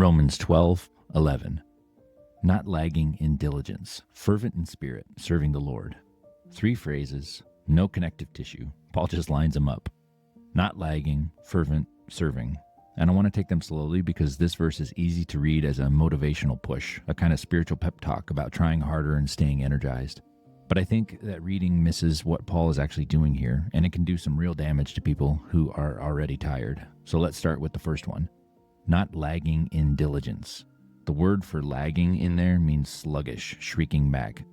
Romans 12:11. Not lagging in diligence, fervent in spirit, serving the Lord. 3 phrases, no connective tissue. Paul just lines them up. Not lagging, fervent, serving. And I want to take them slowly because this verse is easy to read as a motivational push, a kind of spiritual pep talk about trying harder and staying energized. But I think that reading misses what Paul is actually doing here, and it can do some real damage to people who are already tired. So let's start with the first one. Not lagging in diligence. The word for lagging in there means sluggish, shrieking back,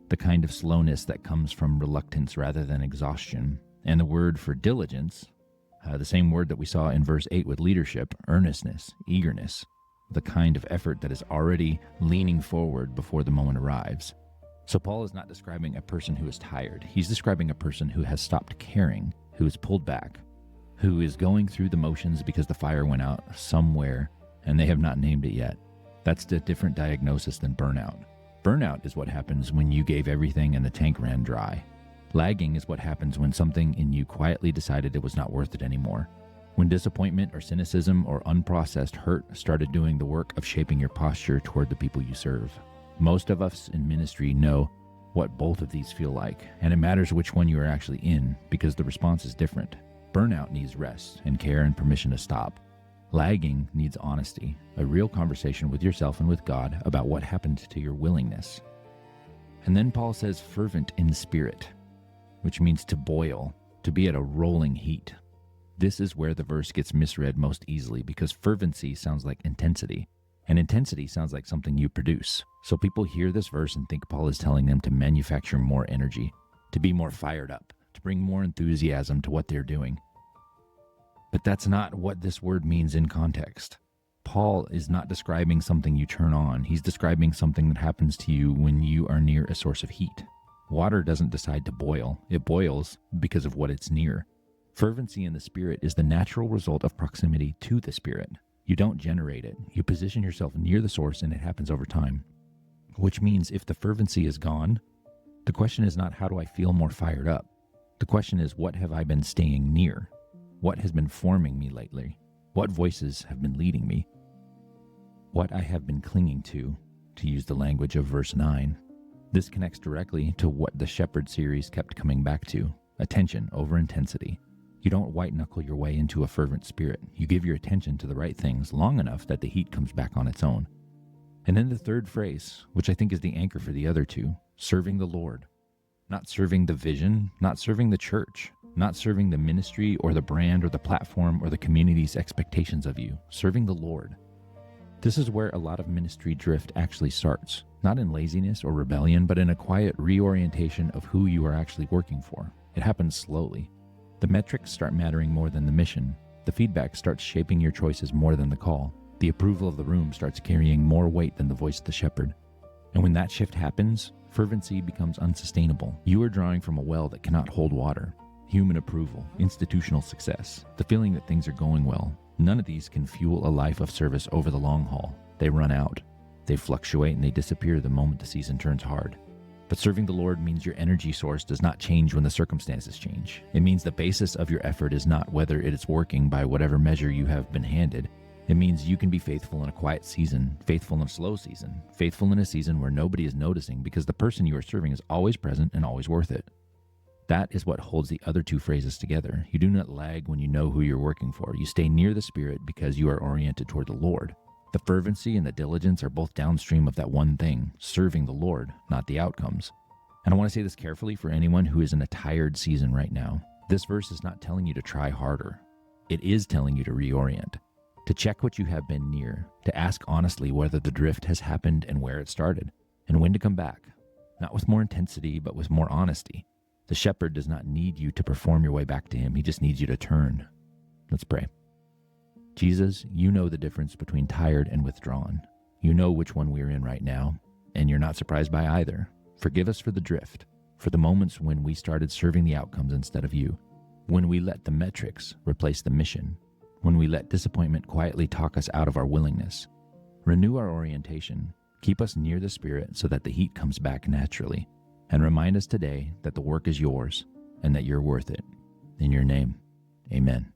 the kind of slowness that comes from reluctance rather than exhaustion. And the word for diligence, the same word that we saw in verse 8 with leadership, earnestness, eagerness, the kind of effort that is already leaning forward before the moment arrives. So Paul is not describing a person who is tired. He's describing a person who has stopped caring, who is pulled back, who is going through the motions because the fire went out somewhere and they have not named it yet. That's a different diagnosis than burnout. Burnout is what happens when you gave everything and the tank ran dry. Lagging is what happens when something in you quietly decided it was not worth it anymore. When disappointment or cynicism or unprocessed hurt started doing the work of shaping your posture toward the people you serve. Most of us in ministry know what both of these feel like, and it matters which one you are actually in because the response is different. Burnout needs rest and care and permission to stop. Lagging needs honesty, a real conversation with yourself and with God about what happened to your willingness. And then Paul says fervent in spirit, which means to boil, to be at a rolling heat. This is where the verse gets misread most easily because fervency sounds like intensity, and intensity sounds like something you produce. So people hear this verse and think Paul is telling them to manufacture more energy, to be more fired up, to bring more enthusiasm to what they're doing. But that's not what this word means in context. Paul is not describing something you turn on. He's describing something that happens to you when you are near a source of heat. Water doesn't decide to boil. It boils because of what it's near. Fervency in the Spirit is the natural result of proximity to the Spirit. You don't generate it. You position yourself near the source and it happens over time. Which means if the fervency is gone, the question is not how do I feel more fired up? The question is what have I been staying near? What has been forming me lately? What voices have been leading me? What I have been clinging to use the language of verse 9. This connects directly to what the Shepherd series kept coming back to, attention over intensity. You don't white-knuckle your way into a fervent spirit. You give your attention to the right things long enough that the heat comes back on its own. And then the third phrase, which I think is the anchor for the other two, serving the Lord. Not serving the vision, not serving the church, not serving the ministry or the brand or the platform or the community's expectations of you, serving the Lord. This is where a lot of ministry drift actually starts, not in laziness or rebellion, but in a quiet reorientation of who you are actually working for. It happens slowly. The metrics start mattering more than the mission. The feedback starts shaping your choices more than the call. The approval of the room starts carrying more weight than the voice of the shepherd. And when that shift happens, fervency becomes unsustainable. You are drawing from a well that cannot hold water. Human approval, institutional success, the feeling that things are going well. None of these can fuel a life of service over the long haul. They run out. They fluctuate and they disappear the moment the season turns hard. But serving the Lord means your energy source does not change when the circumstances change. It means the basis of your effort is not whether it is working by whatever measure you have been handed. It means you can be faithful in a quiet season, faithful in a slow season, faithful in a season where nobody is noticing because the person you are serving is always present and always worth it. That is what holds the other two phrases together. You do not lag when you know who you're working for. You stay near the Spirit because you are oriented toward the Lord. The fervency and the diligence are both downstream of that one thing, serving the Lord, not the outcomes. And I want to say this carefully for anyone who is in a tired season right now. This verse is not telling you to try harder. It is telling you to reorient, to check what you have been near, to ask honestly whether the drift has happened and where it started, and when to come back, not with more intensity, but with more honesty. The shepherd does not need you to perform your way back to him. He just needs you to turn. Let's pray. Jesus, you know the difference between tired and withdrawn. You know which one we're in right now, and you're not surprised by either. Forgive us for the drift, for the moments when we started serving the outcomes instead of you, when we let the metrics replace the mission, when we let disappointment quietly talk us out of our willingness. Renew our orientation, keep us near the Spirit so that the heat comes back naturally, and remind us today that the work is yours and that you're worth it. In your name, amen.